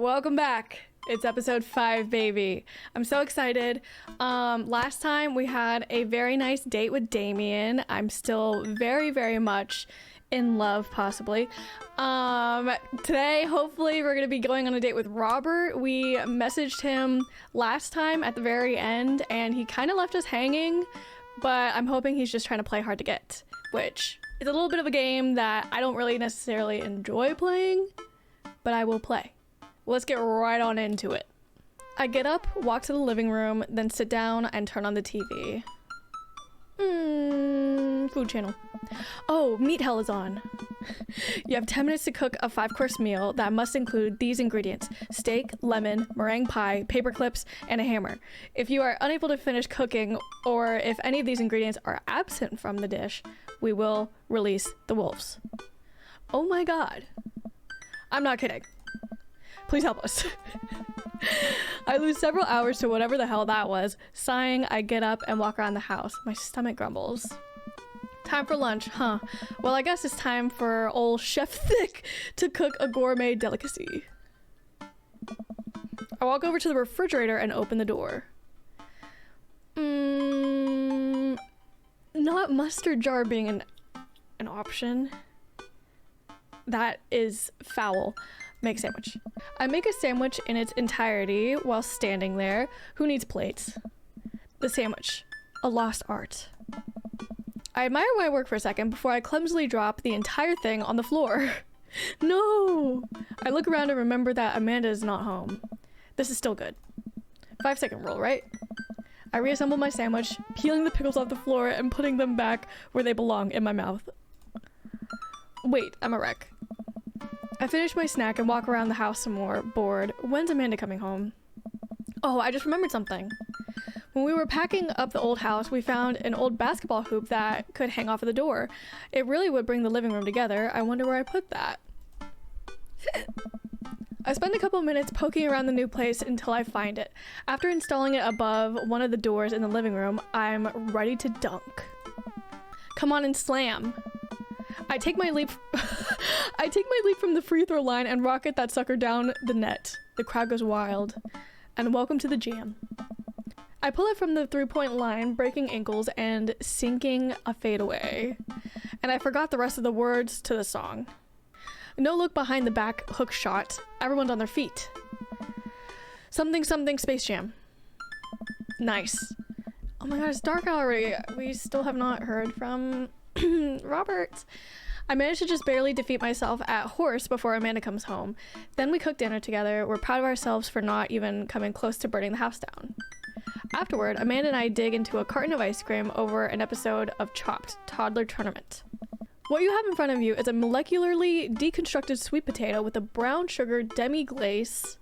Welcome back. It's episode 5, baby. I'm so excited. Last time we had a very nice date with Damien. I'm still very, very much in love, possibly. Today, hopefully, we're gonna be going on a date with Robert. We messaged him last time at the very end, and he kind of left us hanging, but I'm hoping he's just trying to play hard to get, which is a little bit of a game that I don't really necessarily enjoy playing, but I will play. Let's get right on into it. I get up, walk to the living room, then sit down and turn on the TV. Food channel. Oh, Meat Hell is on. You have 10 minutes to cook a 5-course meal that must include these ingredients: steak, lemon, meringue pie, paper clips, and a hammer. If you are unable to finish cooking, or if any of these ingredients are absent from the dish, we will release the wolves. Oh my god. I'm not kidding. Please help us. I lose several hours to whatever the hell that was. Sighing, I get up and walk around the house. My stomach grumbles. Time for lunch, huh? Well, I guess it's time for old Chef Thick to cook a gourmet delicacy. I walk over to the refrigerator and open the door. Not mustard jar being an option. That is foul. Make sandwich. I make a sandwich in its entirety while standing there. Who needs plates? The sandwich. A lost art. I admire my work for a second before I clumsily drop the entire thing on the floor. No! I look around and remember that Amanda is not home. This is still good. 5-second rule, right? I reassemble my sandwich, peeling the pickles off the floor and putting them back where they belong in my mouth. Wait, I'm a wreck. I finish my snack and walk around the house some more, bored. When's Amanda coming home? Oh, I just remembered something. When we were packing up the old house, we found an old basketball hoop that could hang off of the door. It really would bring the living room together. I wonder where I put that. I spend a couple minutes poking around the new place until I find it. After installing it above one of the doors in the living room, I'm ready to dunk. Come on and slam. I take my leap from the free throw line and rocket that sucker down the net. The crowd goes wild. And welcome to the jam. I pull it from the 3-point line, breaking ankles and sinking a fadeaway. And I forgot the rest of the words to the song. No look behind the back hook shot. Everyone's on their feet. Something something Space Jam. Nice. Oh my god, it's dark already. We still have not heard from Robert. I managed to just barely defeat myself at horse before Amanda comes home. Then we cook dinner together. We're proud of ourselves for not even coming close to burning the house down. Afterward, Amanda and I dig into a carton of ice cream over an episode of Chopped Toddler Tournament. What you have in front of you is a molecularly deconstructed sweet potato with a brown sugar demi-glace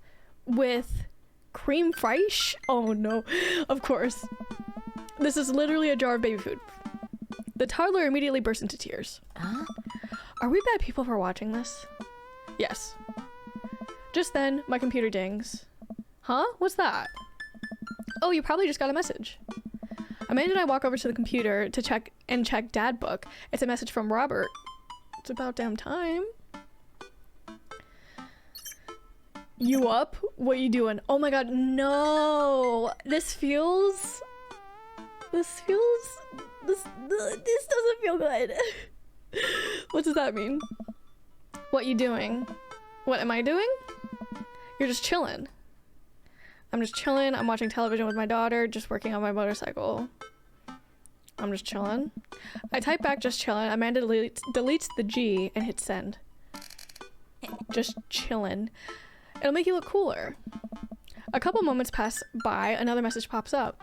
with cream fraiche? Oh no, of course. This is literally a jar of baby food. The toddler immediately bursts into tears. Huh? Are we bad people for watching this? Yes. Just then, my computer dings. Huh? What's that? Oh, you probably just got a message. Amanda and I walk over to the computer to check Dad Book. It's a message from Robert. It's about damn time. You up? What you doing? Oh my god, no! This doesn't feel good. What does that mean? What you doing? What am I doing? You're just chilling. I'm just chilling. I'm watching television with my daughter, just working on my motorcycle. I'm just chilling. I type back just chilling. Amanda deletes the G and hits send. Just chilling. It'll make you look cooler. A couple moments pass by, another message pops up.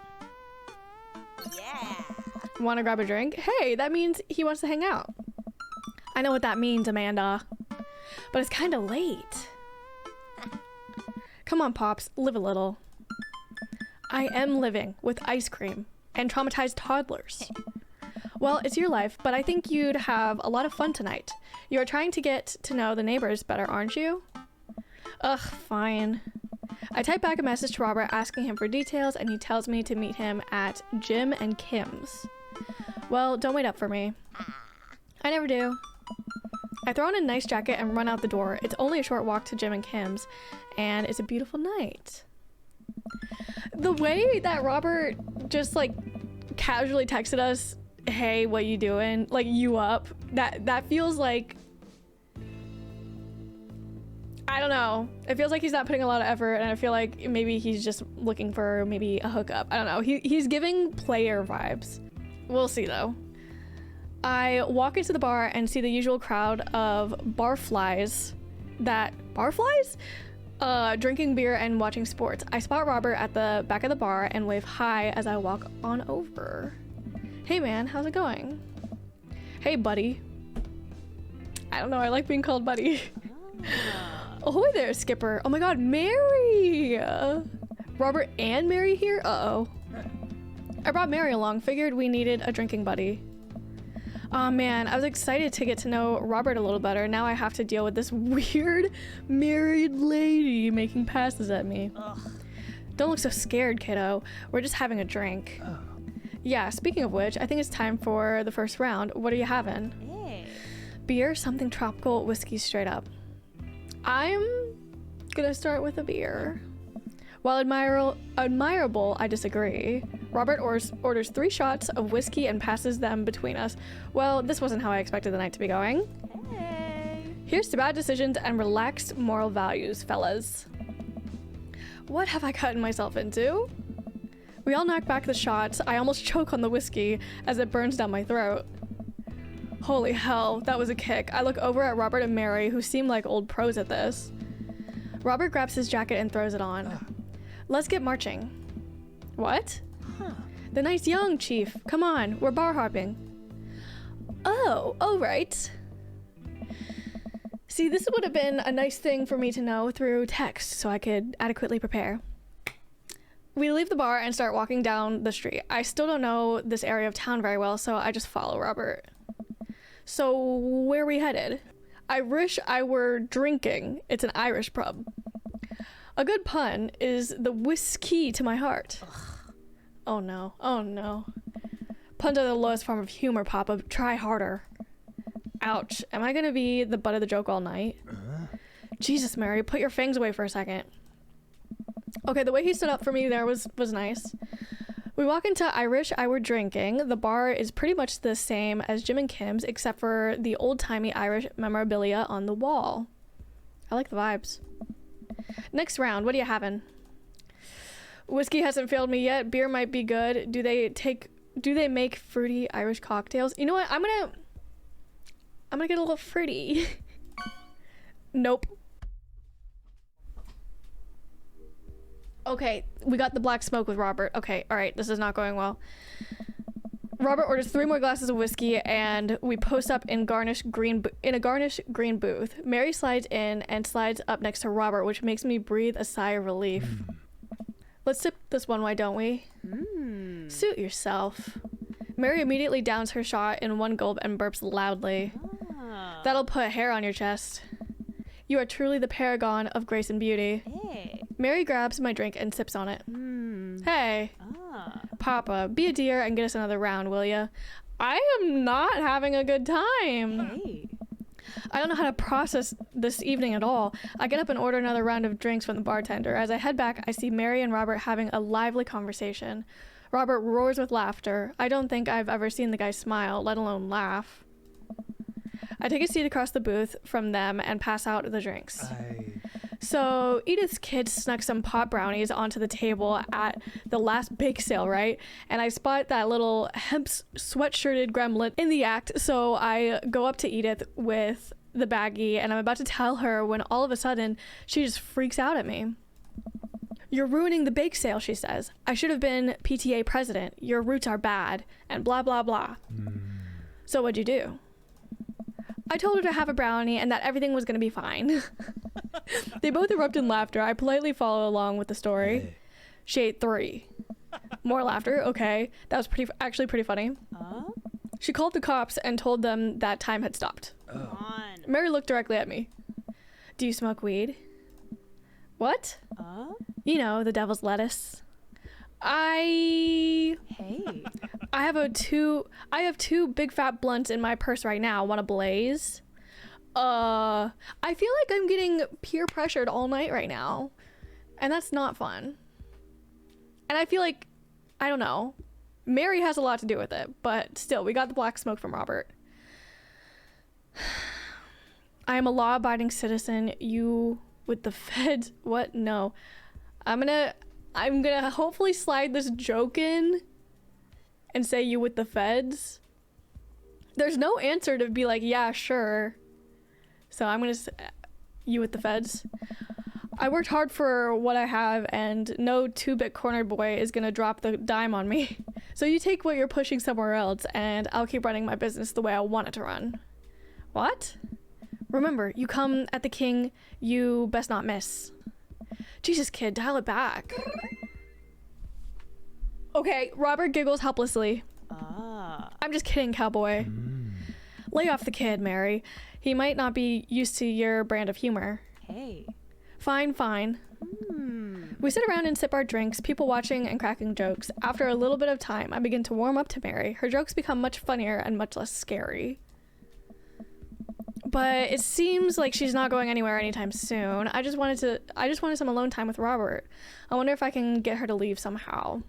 Yeah. Want to grab a drink? Hey, that means he wants to hang out. I know what that means, Amanda. But it's kind of late. Come on, Pops, live a little. I am living with ice cream and traumatized toddlers. Well, it's your life, but I think you'd have a lot of fun tonight. You are trying to get to know the neighbors better, aren't you? Ugh, fine. I type back a message to Robert asking him for details, and he tells me to meet him at Jim and Kim's. Well, don't wait up for me. I never do. I throw on a nice jacket and run out the door. It's only a short walk to Jim and Kim's, and it's a beautiful night. The way that Robert just like casually texted us, hey, what you doing? Like, you up? That feels like, I don't know. It feels like he's not putting a lot of effort, and I feel like maybe he's just looking for maybe a hookup. I don't know. He's giving player vibes. We'll see though. I walk into the bar and see the usual crowd of barflies drinking beer and watching sports. I spot Robert at the back of the bar and wave hi as I walk on over. Hey man, how's it going? Hey buddy. I don't know, I like being called buddy. Ahoy there, Skipper. Oh my god, Mary! Robert and Mary here? Uh-oh. I brought Mary along, figured we needed a drinking buddy. Oh man, I was excited to get to know Robert a little better. Now I have to deal with this weird married lady making passes at me. Ugh. Don't look so scared, kiddo. We're just having a drink. Oh. Yeah, speaking of which, I think it's time for the first round. What are you having? Hey. Beer, something tropical, whiskey straight up. I'm gonna start with a beer. While admirable, I disagree. Robert orders 3 shots of whiskey and passes them between us. Well, this wasn't how I expected the night to be going. Hey. Here's to bad decisions and relaxed moral values, fellas. What have I gotten myself into? We all knock back the shots. I almost choke on the whiskey as it burns down my throat. Holy hell, that was a kick. I look over at Robert and Mary, who seem like old pros at this. Robert grabs his jacket and throws it on. Let's get marching. What? Huh. The night's young, Chief. Come on, we're bar hopping. Oh, all right. See, this would have been a nice thing for me to know through text so I could adequately prepare. We leave the bar and start walking down the street. I still don't know this area of town very well, so I just follow Robert. So, where are we headed? I wish I were drinking. It's an Irish pub. A good pun is the whiskey to my heart. Ugh. Oh no, oh no. Puns are the lowest form of humor, Papa. Try harder. Ouch. Am I gonna be the butt of the joke all night? Jesus, Mary, put your fangs away for a second. Okay, the way he stood up for me there was nice. We walk into I Wish I Were Drinking. The bar is pretty much the same as Jim and Kim's, except for the old-timey Irish memorabilia on the wall. I like the vibes. Next round, what are you having? Whiskey hasn't failed me yet. Beer might be good. Do they make fruity Irish cocktails? You know what? I'm gonna get a little fruity. Nope. Okay, we got the black smoke with Robert. Okay, all right, this is not going well. Robert orders 3 more glasses of whiskey, and we post up in a garnish green booth. Mary slides in and slides up next to Robert, which makes me breathe a sigh of relief. Let's sip this one, why don't we? Suit yourself. Mary immediately downs her shot in one gulp and burps loudly. That'll put hair on your chest. You are truly the paragon of grace and beauty. Hey. Mary grabs my drink and sips on it. Hey. Papa, be a dear and get us another round, will ya? I am not having a good time. Hey. I don't know how to process this evening at all. I get up and order another round of drinks from the bartender. As I head back, I see Mary and Robert having a lively conversation. Robert roars with laughter. I don't think I've ever seen the guy smile, let alone laugh. I take a seat across the booth from them and pass out the drinks. So Edith's kids snuck some pot brownies onto the table at the last bake sale, right? And I spot that little hemp sweatshirted gremlin in the act, so I go up to Edith with the baggie and I'm about to tell her when all of a sudden she just freaks out at me. You're ruining the bake sale, she says. I should have been PTA president. Your roots are bad, and blah, blah, blah. So what'd you do? I told her to have a brownie and that everything was going to be fine. They both erupt in laughter. I politely follow along with the story. Hey. She ate 3. More laughter. Okay. That was actually pretty funny. She called the cops and told them that time had stopped. Mary looked directly at me. Do you smoke weed? What? You know, the devil's lettuce. I have 2 big fat blunts in my purse right now. Want a blaze? I feel like I'm getting peer pressured all night right now, and that's not fun. And I feel like, I don't know, Mary has a lot to do with it, but still, we got the black smoke from Robert. I am a law-abiding citizen. You with the feds? What? No. I'm gonna hopefully slide this joke in and say you with the feds. There's no answer to be like, yeah, sure. So I'm gonna say you with the feds. I worked hard for what I have, and no 2-bit cornered boy is gonna drop the dime on me. So you take what you're pushing somewhere else, and I'll keep running my business the way I want it to run. What? Remember, you come at the king, you best not miss. Jesus, kid, dial it back. Okay, Robert giggles helplessly. I'm just kidding, cowboy. Lay off the kid, Mary. He might not be used to your brand of humor. Hey. Fine, fine. We sit around and sip our drinks, people watching and cracking jokes. After a little bit of time, I begin to warm up to Mary. Her jokes become much funnier and much less scary. But it seems like she's not going anywhere anytime soon. I just wanted some alone time with Robert. I wonder if I can get her to leave somehow.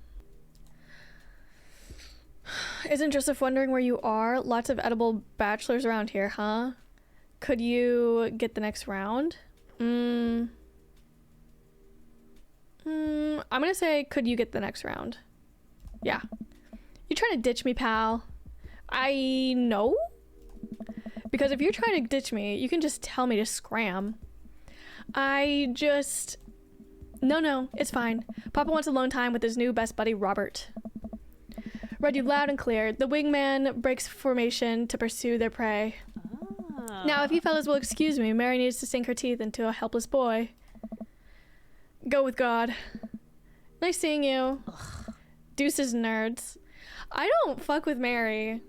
Isn't Joseph wondering where you are? Lots of edible bachelors around here, huh? Could you get the next round? I'm gonna say, could you get the next round? Yeah. You trying to ditch me, pal? I know. Because if you're trying to ditch me, you can just tell me to scram. No, it's fine. Papa wants alone time with his new best buddy, Robert. Read you loud and clear. The wingman breaks formation to pursue their prey. Now, if you fellas will excuse me, Mary needs to sink her teeth into a helpless boy. Go with God. Nice seeing you. Deuces, nerds. I don't fuck with Mary.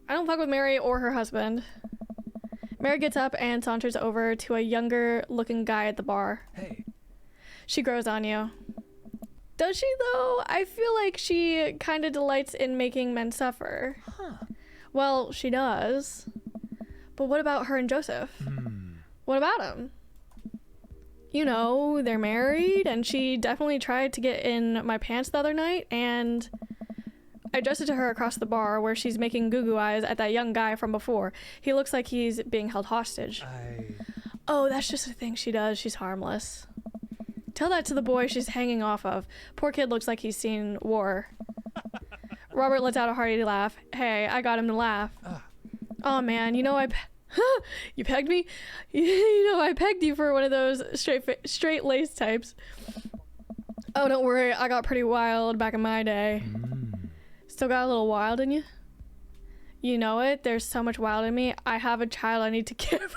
I don't fuck with Mary or her husband. Mary gets up and saunters over to a younger looking guy at the bar. Hey. She grows on you. Does she though? I feel like she kind of delights in making men suffer. Huh. Well, she does. But what about her and Joseph? What about him? You know, they're married, and she definitely tried to get in my pants the other night, and I addressed it to her across the bar where she's making goo-goo eyes at that young guy from before. He looks like he's being held hostage. Oh, that's just a thing she does. She's harmless. Tell that to the boy she's hanging off of. Poor kid looks like he's seen war. Robert lets out a hearty laugh. Hey, I got him to laugh. Oh man, you know you pegged me? You know I pegged you for one of those straight lace types. Oh, don't worry, I got pretty wild back in my day. Still got a little wild in you? You know it, there's so much wild in me. I have a child I need to give.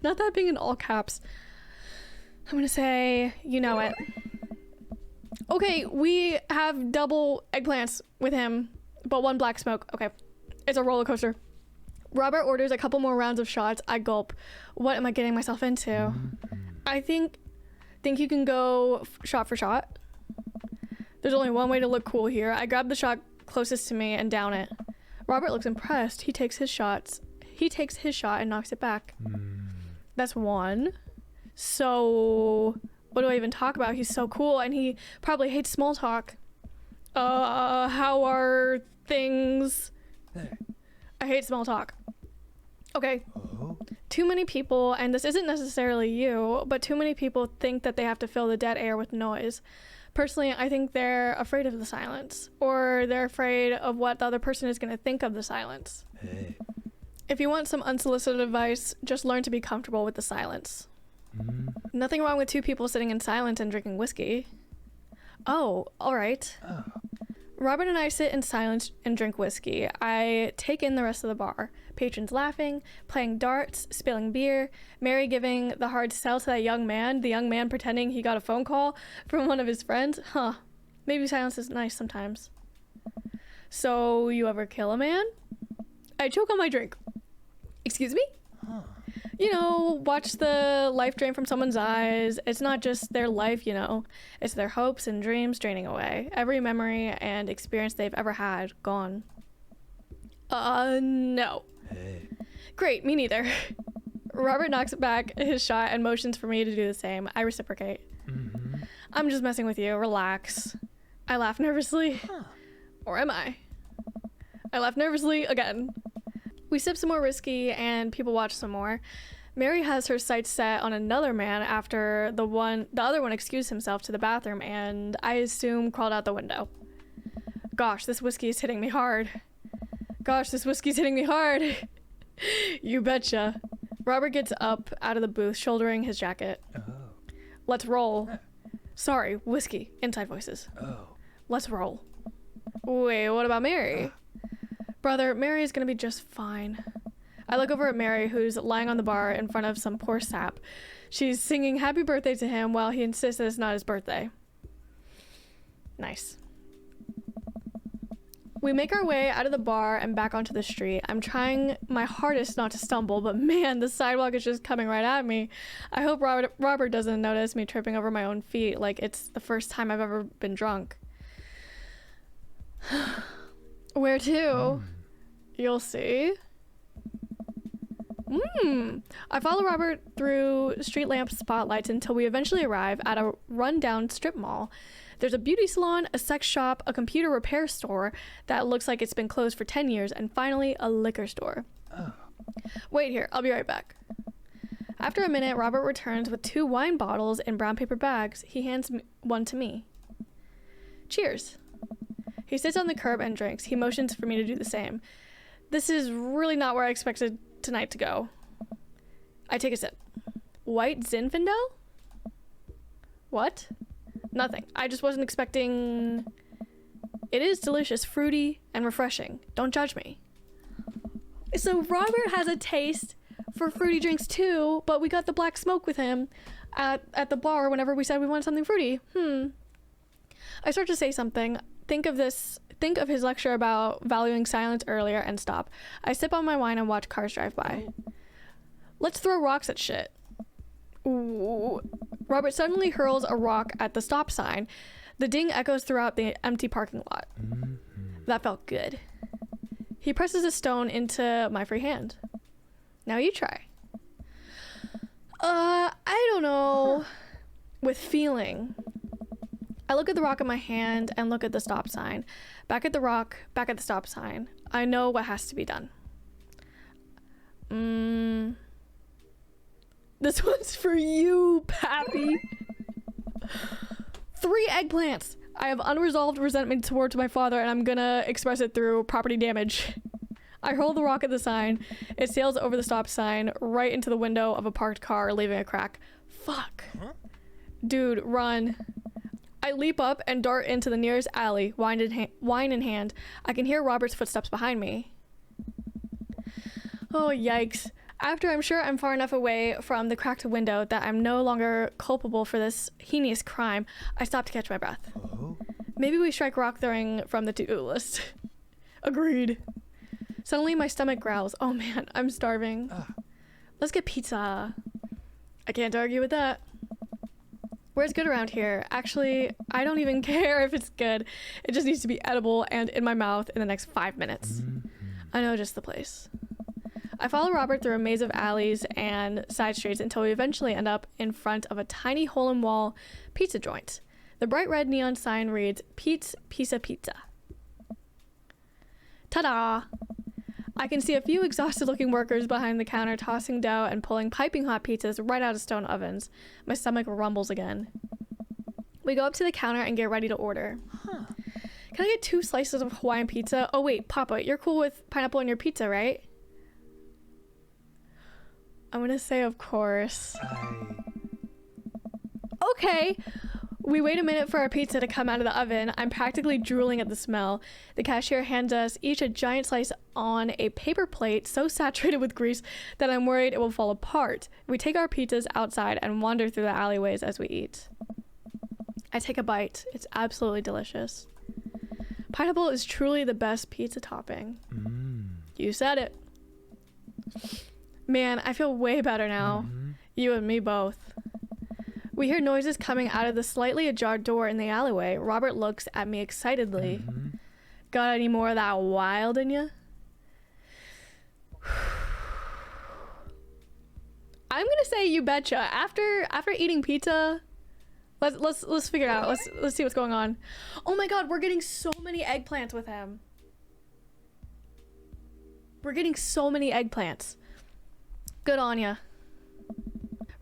Not that being in all caps. I'm gonna say, you know it. Okay, we have double eggplants with him, but one black smoke. Okay, it's a roller coaster. Robert orders a couple more rounds of shots. I gulp. What am I getting myself into? I think you can go shot for shot. There's only one way to look cool here. I grab the shot closest to me and down it. Robert looks impressed. He takes his shot and knocks it back. That's one. So what do I even talk about? He's so cool, and he probably hates small talk. How are things? Hey. I hate small talk. Okay. Oh. Too many people, and this isn't necessarily you, but too many people think that they have to fill the dead air with noise. Personally, I think they're afraid of the silence, or they're afraid of what the other person is going to think of the silence. Hey. If you want some unsolicited advice, just learn to be comfortable with the silence. Nothing wrong with two people sitting in silence and drinking whiskey. Oh, all right. Oh. Robert and I sit in silence and drink whiskey. I take in the rest of the bar. Patrons laughing, playing darts, spilling beer, Mary giving the hard sell to that young man, the young man pretending he got a phone call from one of his friends. Huh. Maybe silence is nice sometimes. So, you ever kill a man? I choke on my drink. Excuse me? Huh. You know, watch the life drain from someone's eyes. It's not just their life, you know. It's their hopes and dreams draining away. Every memory and experience they've ever had, gone. No. Hey. Great, me neither. Robert knocks back his shot and motions for me to do the same. I reciprocate. I'm just messing with you. Relax. I laugh nervously. Or am I? I laugh nervously again. We sip some more whiskey and people watch some more. Mary has her sights set on another man after the other one excused himself to the bathroom and I assume crawled out the window. Gosh, this whiskey is hitting me hard. Gosh, this whiskey's hitting me hard. You betcha. Robert gets up out of the booth, shouldering his jacket. Let's roll. Sorry, whiskey. Inside voices. Let's roll. Wait, what about Mary? Brother, Mary is gonna be just fine. I look over at Mary, who's lying on the bar in front of some poor sap. She's singing happy birthday to him while he insists that it's not his birthday. Nice. We make our way out of the bar and back onto the street. I'm trying my hardest not to stumble, but man, the sidewalk is just coming right at me. I hope Robert doesn't notice me tripping over my own feet like it's the first time I've ever been drunk. Where to? You'll see. I follow Robert through street lamp spotlights until we eventually arrive at a rundown strip mall. There's a beauty salon, a sex shop, a computer repair store that looks like it's been closed for 10 years, and finally a liquor store. Wait here, I'll be right back. After a minute, Robert returns with 2 wine bottles in brown paper bags. He hands one to me. Cheers. He sits on the curb and drinks. He motions for me to do the same. This is really not where I expected tonight to go. I take a sip. White Zinfandel? What? Nothing. I just wasn't expecting... It is delicious, fruity, and refreshing. Don't judge me. So Robert has a taste for fruity drinks too, but we got the black smoke with him at the bar whenever we said we wanted something fruity. I start to say something. Think of his lecture about valuing silence earlier and stop. I sip on my wine and watch cars drive by. Let's throw rocks at shit. Ooh. Robert suddenly hurls a rock at the stop sign. The ding echoes throughout the empty parking lot. That felt good. He presses a stone into my free hand. Now you try. I don't know. With feeling. I look at the rock in my hand and look at the stop sign. Back at the rock, back at the stop sign. I know what has to be done. This one's for you, Pappy. 3 eggplants. I have unresolved resentment towards my father and I'm gonna express it through property damage. I hurl the rock at the sign. It sails over the stop sign right into the window of a parked car, leaving a crack. Fuck. Dude, run. I leap up and dart into the nearest alley, wine in hand. I can hear Robert's footsteps behind me. Oh, yikes. After I'm sure I'm far enough away from the cracked window that I'm no longer culpable for this heinous crime, I stop to catch my breath. Maybe we strike rock throwing from the to-do list. Agreed. Suddenly my stomach growls. Oh man, I'm starving. Let's get pizza. I can't argue with that. Where's good around here? Actually, I don't even care if it's good. It just needs to be edible and in my mouth in the next 5 minutes. I know just the place. I follow Robert through a maze of alleys and side streets until we eventually end up in front of a tiny hole-in-wall pizza joint. The bright red neon sign reads, Pete's Pizza Pizza. Ta-da! I can see a few exhausted-looking workers behind the counter tossing dough and pulling piping hot pizzas right out of stone ovens. My stomach rumbles again. We go up to the counter and get ready to order. Can I get 2 slices of Hawaiian pizza? Oh wait, Papa, you're cool with pineapple on your pizza, right? I'm gonna say of course. Okay. We wait a minute for our pizza to come out of the oven. I'm practically drooling at the smell. The cashier hands us each a giant slice on a paper plate so saturated with grease that I'm worried it will fall apart. We take our pizzas outside and wander through the alleyways as we eat. I take a bite. It's absolutely delicious. Pineapple is truly the best pizza topping. You said it. Man, I feel way better now. You and me both. We hear noises coming out of the slightly ajar door in the alleyway. Robert looks at me excitedly. Got any more of that wild in you? I'm gonna say you betcha. After eating pizza, let's figure it out. Let's see what's going on. Oh my god, we're getting so many eggplants with him. We're getting so many eggplants. Good on ya.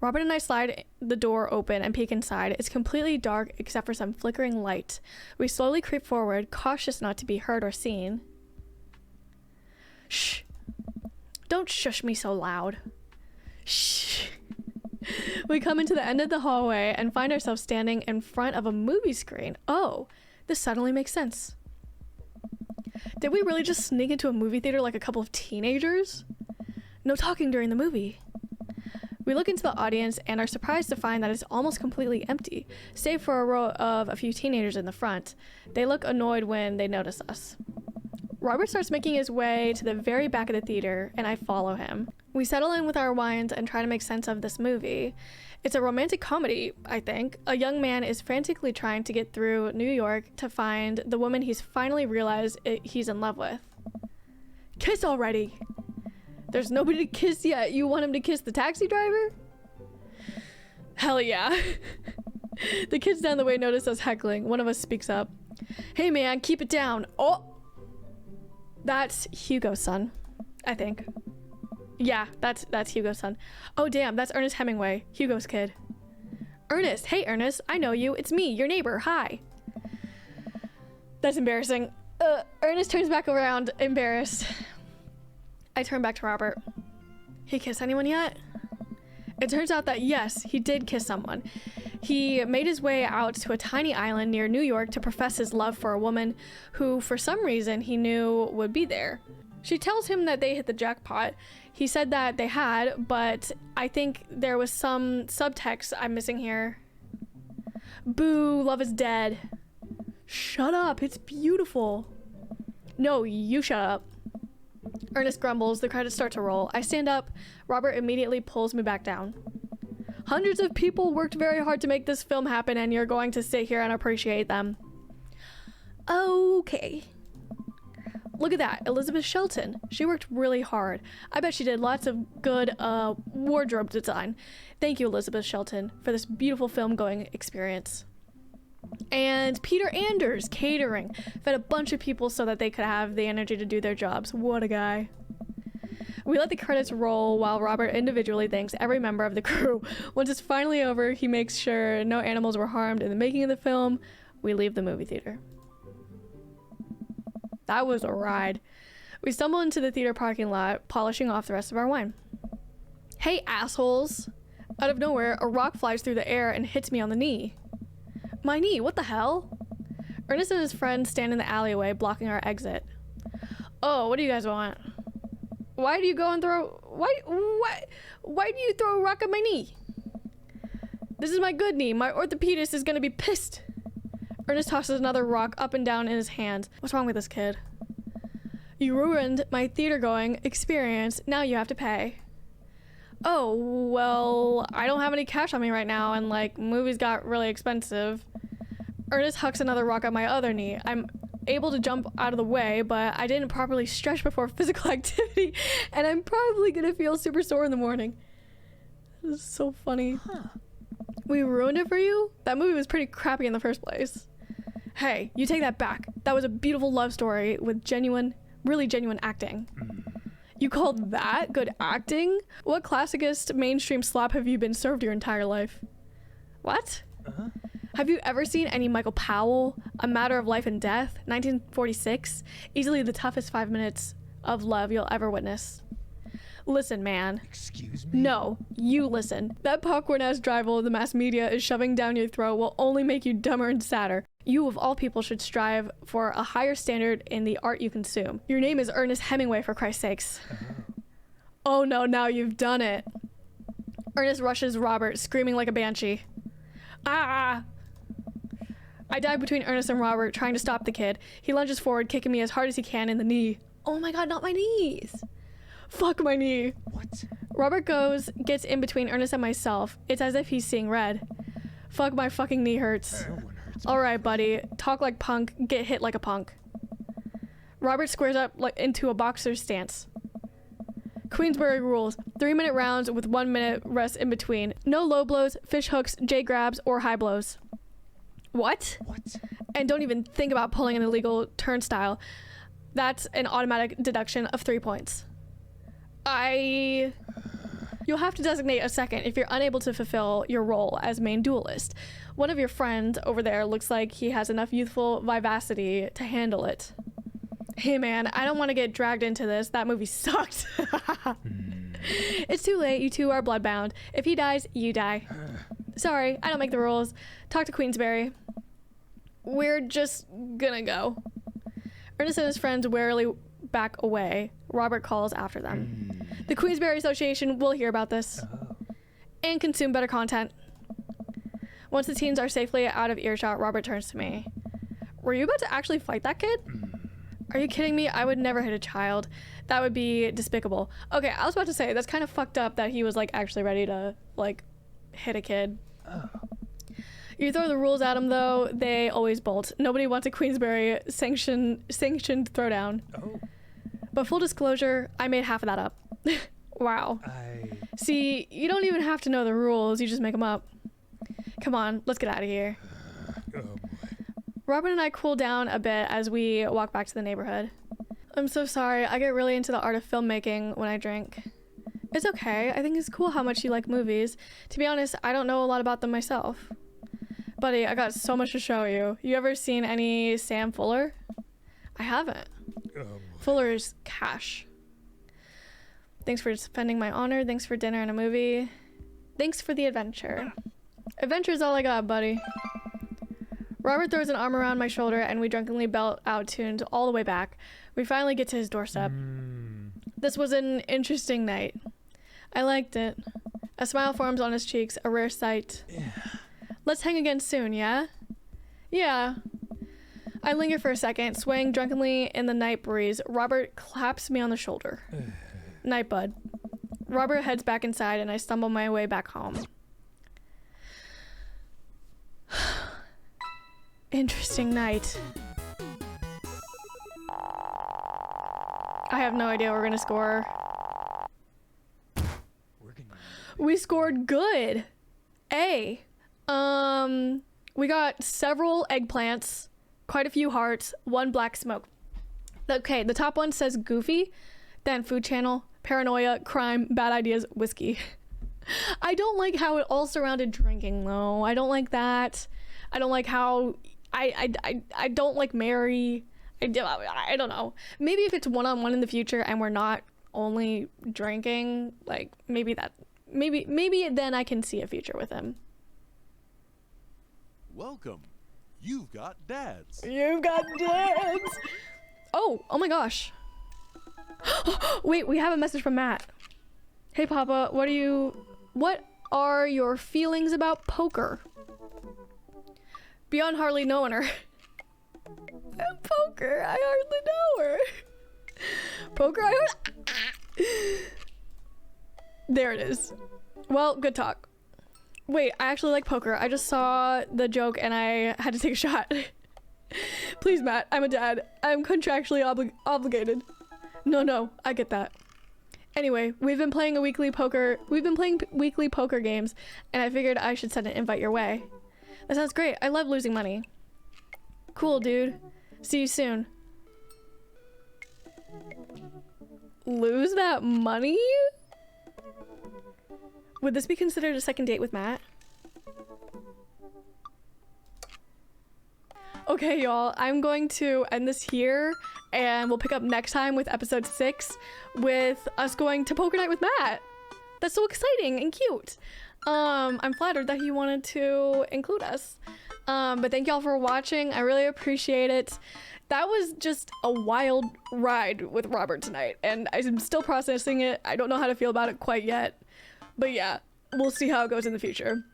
Robert and I slide the door open and peek inside. It's completely dark except for some flickering light. We slowly creep forward, cautious not to be heard or seen. Shh. Don't shush me so loud. Shh. We come into the end of the hallway and find ourselves standing in front of a movie screen. Oh, this suddenly makes sense. Did we really just sneak into a movie theater like a couple of teenagers? No talking during the movie. We look into the audience and are surprised to find that it's almost completely empty, save for a row of a few teenagers in the front. They look annoyed when they notice us. Robert starts making his way to the very back of the theater, and I follow him. We settle in with our wines and try to make sense of this movie. It's a romantic comedy, I think. A young man is frantically trying to get through New York to find the woman he's finally realized he's in love with. Kiss already! There's nobody to kiss yet. You want him to kiss the taxi driver? Hell yeah. The kids down the way notice us heckling. One of us speaks up. Hey man, keep it down. Oh! That's Hugo's son, I think. Yeah, that's Hugo's son. Oh damn, that's Ernest Hemingway, Hugo's kid. Ernest, hey Ernest, I know you. It's me, your neighbor, hi. That's embarrassing. Ernest turns back around, embarrassed. I turn back to Robert. He kissed anyone yet? It turns out that yes, he did kiss someone. He made his way out to a tiny island near New York to profess his love for a woman who, for some reason, he knew would be there. She tells him that they hit the jackpot. He said that they had, but I think there was some subtext I'm missing here. Boo, love is dead. Shut up, it's beautiful. No, you shut up. Ernest grumbles, the credits start to roll. I stand up, Robert immediately pulls me back down. Hundreds of people worked very hard to make this film happen and you're going to sit here and appreciate them. Okay. Look at that, Elizabeth Shelton. She worked really hard. I bet she did lots of good wardrobe design. Thank you, Elizabeth Shelton, for this beautiful film-going experience. And Peter Anders, catering, fed a bunch of people so that they could have the energy to do their jobs. What a guy. We let the credits roll while Robert individually thanks every member of the crew. Once it's finally over, he makes sure no animals were harmed in the making of the film. We leave the movie theater. That was a ride. We stumble into the theater parking lot, polishing off the rest of our wine. Hey, assholes! Out of nowhere, a rock flies through the air and hits me on the knee. My knee, what the hell? Ernest and his friends stand in the alleyway, blocking our exit. Oh, what do you guys want? Why do you go and throw... Why do you throw a rock at my knee? This is my good knee. My orthopedist is gonna be pissed. Ernest tosses another rock up and down in his hand. What's wrong with this kid? You ruined my theater-going experience. Now you have to pay. Oh, well, I don't have any cash on me right now, and, like, movies got really expensive. Ernest hucks another rock at my other knee. I'm able to jump out of the way, but I didn't properly stretch before physical activity, and I'm probably gonna feel super sore in the morning. This is so funny. Huh. We ruined it for you? That movie was pretty crappy in the first place. Hey, you take that back. That was a beautiful love story with really genuine acting. You called that good acting? What classicist mainstream slop have you been served your entire life? What? Uh-huh. Have you ever seen any Michael Powell? A Matter of Life and Death? 1946? Easily the toughest 5 minutes of love you'll ever witness. Listen, man. Excuse me? No, you listen. That popcorn-ass drivel the mass media is shoving down your throat will only make you dumber and sadder. You, of all people, should strive for a higher standard in the art you consume. Your name is Ernest Hemingway, for Christ's sakes. Oh no, now you've done it. Ernest rushes Robert, screaming like a banshee. Ah! I dive between Ernest and Robert, trying to stop the kid. He lunges forward, kicking me as hard as he can in the knee. Oh my god, not my knees! Fuck my knee. What? Robert gets in between Ernest and myself. It's as if he's seeing red. Fuck, my fucking knee hurts. Alright, buddy. Talk like punk, get hit like a punk. Robert squares up into a boxer's stance. Queensberry rules. 3-minute rounds with 1 minute rest in between. No low blows, fish hooks, J grabs, or high blows. What? And don't even think about pulling an illegal turnstile. That's an automatic deduction of 3 points. You'll have to designate a second if you're unable to fulfill your role as main duelist. One of your friends over there looks like he has enough youthful vivacity to handle it. Hey man, I don't want to get dragged into this. That movie sucked. It's too late. You two are bloodbound. If he dies, you die. Sorry, I don't make the rules. Talk to Queensberry. We're just gonna go. Ernest and his friends warily back away. Robert calls after them. The Queensberry Association will hear about this and consume better content. Once the teens are safely out of earshot, Robert turns to me. Were you about to actually fight that kid? Are you kidding me? I would never hit a child. That would be despicable. Okay, I was about to say, that's kind of fucked up that he was like actually ready to like hit a kid. You throw the rules at him though, they always bolt. Nobody wants a Queensberry sanctioned throwdown. But full disclosure, I made half of that up. Wow. See, you don't even have to know the rules, you just make them up. Come on, let's get out of here. Robin and I cool down a bit as we walk back to the neighborhood. I'm so sorry, I get really into the art of filmmaking when I drink. It's okay, I think it's cool how much you like movies. To be honest, I don't know a lot about them myself. Buddy, I got so much to show you. You ever seen any Sam Fuller? I haven't. Fuller's cash. Thanks for defending my honor. Thanks for dinner and a movie. Thanks for the adventure. Adventure's all I got, buddy. Robert throws an arm around my shoulder and we drunkenly belt out tunes all the way back. We finally get to his doorstep. This was an interesting night. I liked it. A smile forms on his cheeks, a rare sight. Let's hang again soon, yeah? Yeah. I linger for a second, swaying drunkenly in the night breeze. Robert claps me on the shoulder. Night, bud. Robert heads back inside and I stumble my way back home. Interesting night. I have no idea what we're gonna score. We scored good. A. We got several eggplants, quite a few hearts, 1 black smoke. Okay, the top one says goofy, then food channel, paranoia, crime, bad ideas, whiskey. I don't like how it all surrounded drinking though. I don't like that. I don't like how I don't like Mary. I don't know. Maybe if it's one-on-one in the future and we're not only drinking, like maybe then I can see a future with him. Welcome. You've got dads. You've got dads. Oh my gosh. Wait, we have a message from Matt. Hey Papa, what are your feelings about poker? Beyond hardly knowing her. Poker, I hardly know her. Poker, There it is. Well, good talk. Wait, I actually like poker. I just saw the joke and I had to take a shot. Please, Matt, I'm a dad. I'm contractually obligated. No, I get that. Anyway, we've been playing weekly poker games and I figured I should send an invite your way. That sounds great. I love losing money. Cool, dude. See you soon. Lose that money? Would this be considered a second date with Matt? Okay, y'all, I'm going to end this here and we'll pick up next time with episode 6 with us going to poker night with Matt. That's so exciting and cute. I'm flattered that he wanted to include us. But thank y'all for watching. I really appreciate it. That was just a wild ride with Robert tonight and I'm still processing it. I don't know how to feel about it quite yet. But yeah, we'll see how it goes in the future.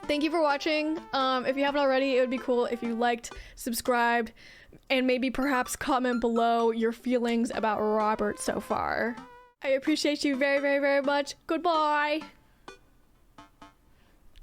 Thank you for watching. If you haven't already, it would be cool if you liked, subscribed, and maybe perhaps comment below your feelings about Robert so far. I appreciate you very, very, very much. Goodbye.